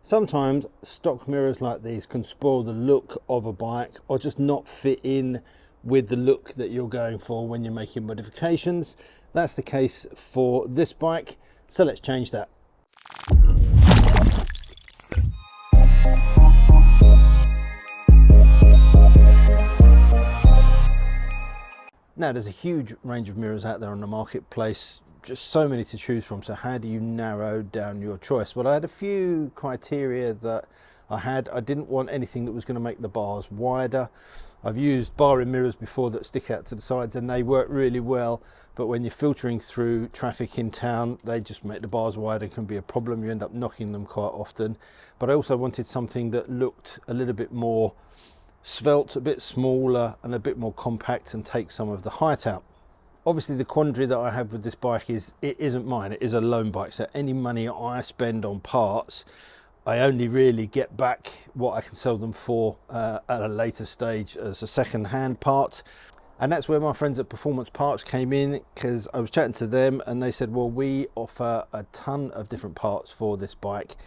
Sometimes stock mirrors like these can spoil the look of a bike or just not fit in with the look that you're going for when you're making modifications. That's the case for this bike, so let's change that. Now there's a huge range of mirrors out there on the marketplace, just so many to choose from. So how do you narrow down your choice? Well, I had a few criteria that I didn't want anything that was going to make the bars wider. I've used bar-in mirrors before that stick out to the sides and they work really well, but when you're filtering through traffic in town, they just make the bars wider and can be a problem. You end up knocking them quite often. But I also wanted something that looked a little bit more svelte, a bit smaller and a bit more compact and take some of the height out. Obviously the quandary that I have with this bike is it isn't mine, it is a loan bike, so any money I spend on parts I only really get back what I can sell them for at a later stage as a second-hand part. And that's where my friends at Performance Parts came in, because I was chatting to them and they said, well, we offer a ton of different parts for this bike,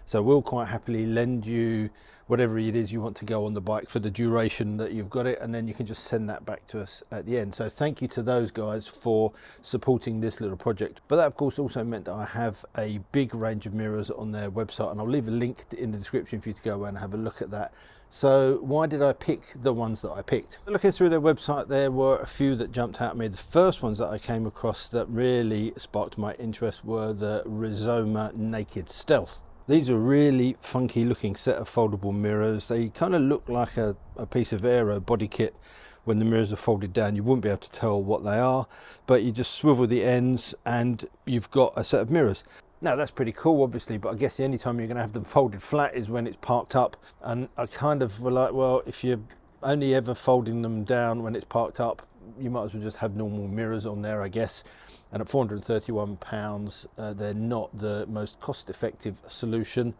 so we'll quite happily lend you whatever it is you want to go on the bike for the duration that you've got it, and then you can just send that back to us at the end. So thank you to those guys for supporting this little project. But that of course also meant that I have a big range of mirrors on their website, and I'll leave a link in the description for you to go and have a look at that. So why did I pick the ones that I picked? Looking through their website, there were a few that jumped out at me. The first ones that I came across that really sparked my interest were the Rizoma Naked Stealth. These are really funky looking set of foldable mirrors. They kind of look like a piece of aero body kit. When the mirrors are folded down, you wouldn't be able to tell what they are, but you just swivel the ends and you've got a set of mirrors. Now that's pretty cool obviously, but I guess the only time you're going to have them folded flat is when it's parked up, and I kind of were like, well, if you're only ever folding them down when it's parked up, you might as well just have normal mirrors on there, I guess. And at £431, they're not the most cost-effective solution.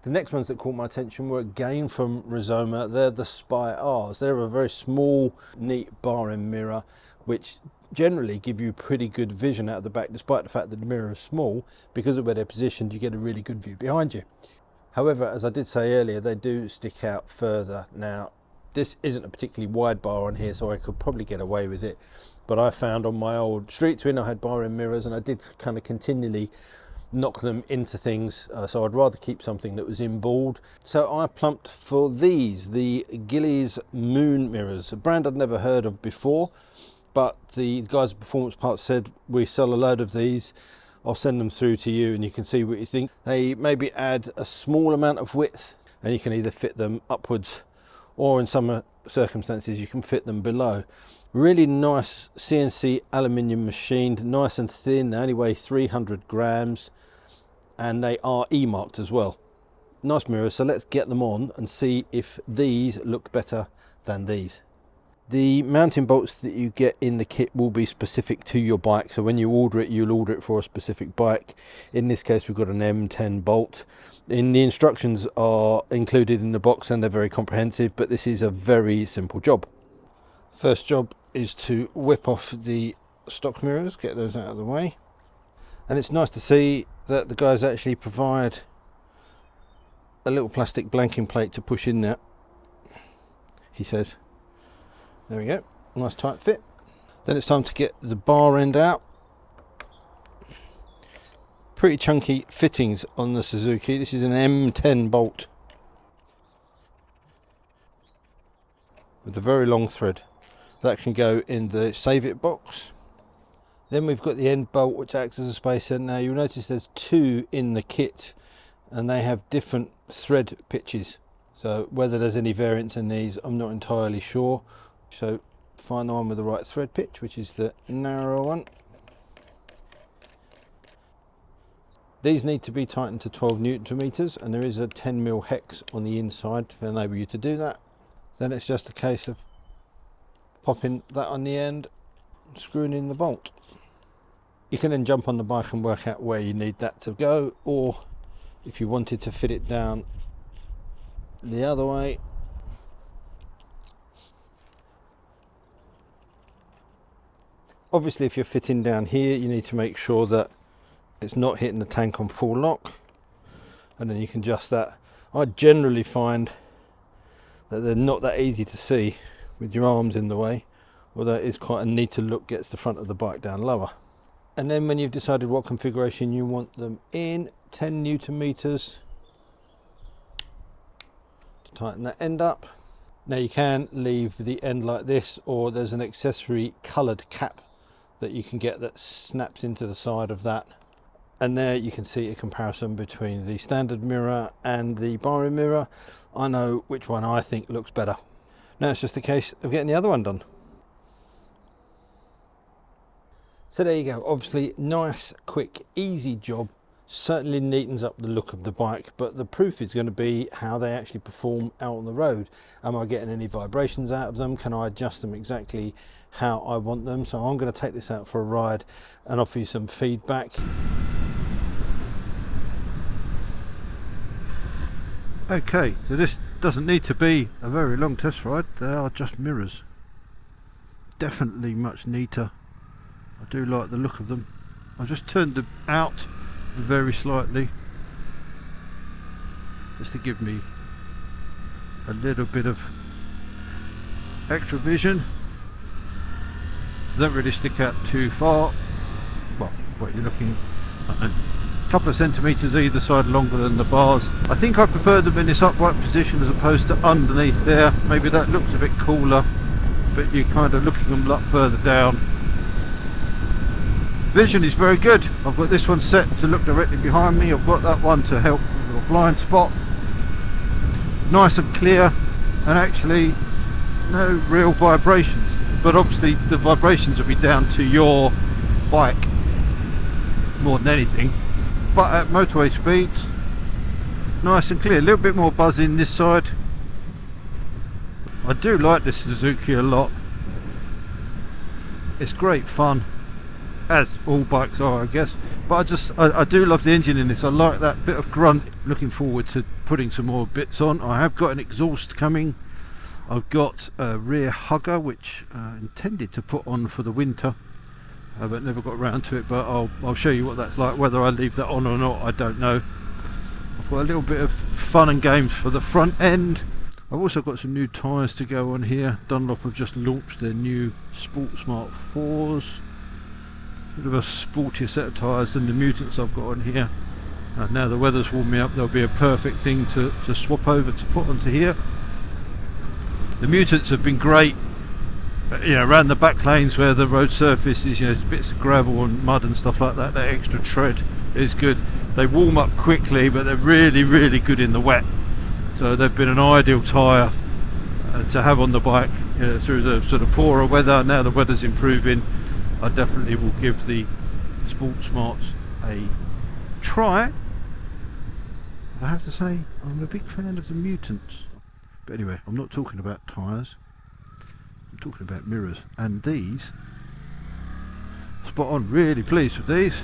The next ones that caught my attention were again from Rizoma. They're the Spy Rs. They're a very small, neat bar-in mirror, which generally give you pretty good vision out of the back, despite the fact that the mirror is small. Because of where they're positioned, you get a really good view behind you. However, as I did say earlier, they do stick out further. Now, this isn't a particularly wide bar on here, so I could probably get away with it. But I found on my old street twin I had bar-in mirrors, and I did kind of continually knock them into things, so I'd rather keep something that was inboard. So I plumped for these, the Gilles Moon mirrors, a brand I'd never heard of before, but the guys at Performance Parts said, we sell a load of these, I'll send them through to you and you can see what you think. They maybe add a small amount of width, and you can either fit them upwards or in some circumstances you can fit them below. Really nice CNC aluminium machined, nice and thin. They only weigh 300 grams and they are E-marked as well. Nice mirrors, so let's get them on and see if these look better than these. The mounting bolts that you get in the kit will be specific to your bike, so when you order it, you'll order it for a specific bike. In this case we've got an M10 bolt. The instructions are included in the box and they're very comprehensive, but this is a very simple job. First job is to whip off the stock mirrors, get those out of the way. And it's nice to see that the guys actually provide a little plastic blanking plate to push in there, he says. There we go, nice tight fit. Then it's time to get the bar end out. Pretty chunky fittings on the Suzuki. This is an M10 bolt with a very long thread. That can go in the save it box. Then we've got the end bolt, which acts as a spacer. Now you'll notice there's two in the kit and they have different thread pitches, so whether there's any variance in these I'm not entirely sure. So find the one with the right thread pitch, which is the narrow one. These need to be tightened to 12 Newton meters, and there is a 10mm hex on the inside to enable you to do that. Then it's just a case of popping that on the end and screwing in the bolt. You can then jump on the bike and work out where you need that to go, or if you wanted to fit it down the other way, obviously if you're fitting down here you need to make sure that it's not hitting the tank on full lock, and then you can adjust that. I generally find that they're not that easy to see with your arms in the way, although it is quite a neater look, gets the front of the bike down lower. And then when you've decided what configuration you want them in, 10 Newton meters to tighten that end up. Now you can leave the end like this, or there's an accessory coloured cap that you can get that snaps into the side of that. And there you can see a comparison between the standard mirror and the bar-in mirror. I know which one I think looks better. Now it's just a case of getting the other one done. So there you go. Obviously nice, quick, easy job. Certainly neatens up the look of the bike, but the proof is going to be how they actually perform out on the road. Am I getting any vibrations out of them? Can I adjust them exactly how I want them? So I'm going to take this out for a ride and offer you some feedback. Okay, so this doesn't need to be a very long test ride. They are just mirrors. Definitely much neater. I do like the look of them. I just turned them out very slightly just to give me a little bit of extra vision. Don't really stick out too far. Well, what you're looking at, a couple of centimeters either side longer than the bars. I think I prefer them in this upright position as opposed to underneath there. Maybe that looks a bit cooler, but you're kind of looking them a lot further down. Vision is very good. I've got this one set to look directly behind me. I've got that one to help with a blind spot. Nice and clear, and actually no real vibrations. But obviously the vibrations will be down to your bike more than anything. But at motorway speeds, nice and clear. A little bit more buzzing this side. I do like this Suzuki a lot. It's great fun, as all bikes are, I guess. But I do love the engine in this. I like that bit of grunt. Looking forward to putting some more bits on. I have got an exhaust coming. I've got a rear hugger which I intended to put on for the winter, but never got around to it. But I'll show you what that's like. Whether I leave that on or not, I don't know. I've got a little bit of fun and games for the front end. I've also got some new tyres to go on here. Dunlop have just launched their new Sport Smart 4s. A bit of a sportier set of tyres than the Mutants I've got on here. Now the weather's warming up, there'll be a perfect thing to swap over to put onto here. The Mutants have been great, you know, around the back lanes where the road surface is, you know, bits of gravel and mud and stuff like that. That extra tread is good. They warm up quickly, but they're really good in the wet. So they've been an ideal tyre to have on the bike, you know, through the sort of poorer weather. Now the weather's improving, I definitely will give the Sport Smarts a try. But I have to say, I'm a big fan of the Mutants. But anyway, I'm not talking about tyres, I'm talking about mirrors. And these, spot on, really pleased with these.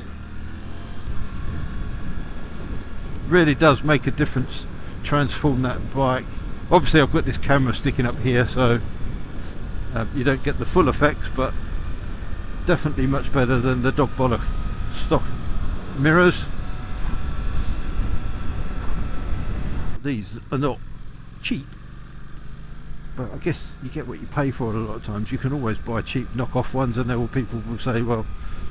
Really does make a difference, transform that bike. Obviously I've got this camera sticking up here, so you don't get the full effects, but definitely much better than the dog bollock stock mirrors. These are not cheap, but I guess you get what you pay for a lot of times. You can always buy cheap knockoff ones, and people will say, well,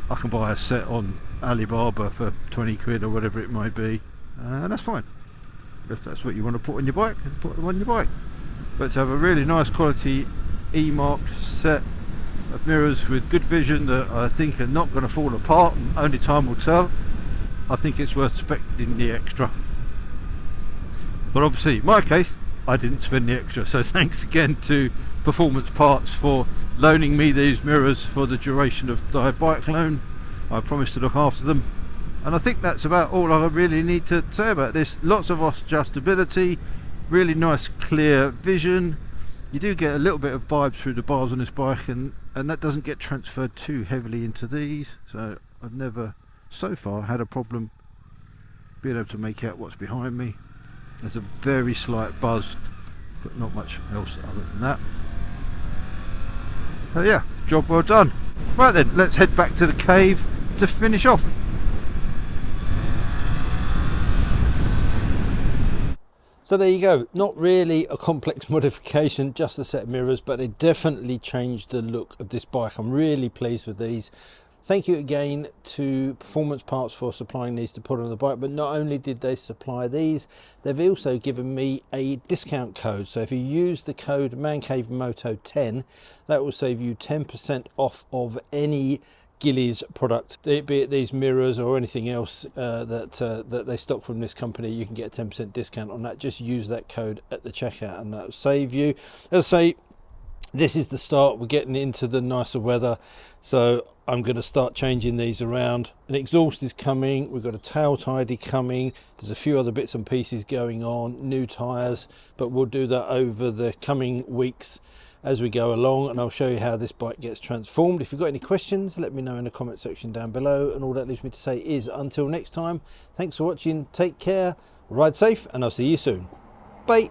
I can buy a set on Alibaba for 20 quid or whatever it might be, and that's fine. If that's what you want to put on your bike, put them on your bike. But to have a really nice quality E-marked set of mirrors with good vision that I think are not going to fall apart, and only time will tell, I think it's worth spending the extra. But obviously in my case I didn't spend the extra, so thanks again to Performance Parts for loaning me these mirrors for the duration of the bike loan. I promise to look after them, and I think that's about all I really need to say about this. Lots of adjustability, really nice clear vision. You do get a little bit of vibes through the bars on this bike, and that doesn't get transferred too heavily into these, so I've never so far had a problem being able to make out what's behind me. There's a very slight buzz, but not much else other than that. So yeah, job well done. Right then, let's head back to the cave to finish off. So there you go, not really a complex modification, just a set of mirrors, but it definitely changed the look of this bike. I'm really pleased with these. Thank you again to Performance Parts for supplying these to put on the bike, but not only did they supply these, they've also given me a discount code. So if you use the code ManCaveMoto10, that will save you 10% off of any Gilles product, be it these mirrors or anything else that they stock from this company. You can get a 10% discount on that. Just use that code at the checkout and that will save you. As I say, this is the start. We're getting into the nicer weather, so I'm going to start changing these around. An exhaust is coming, we've got a tail tidy coming, there's a few other bits and pieces going on, new tyres, but we'll do that over the coming weeks as we go along, and I'll show you how this bike gets transformed. If you've got any questions, let me know in the comment section down below, and all that leaves me to say is until next time, thanks for watching, take care, ride safe, and I'll see you soon. Bye.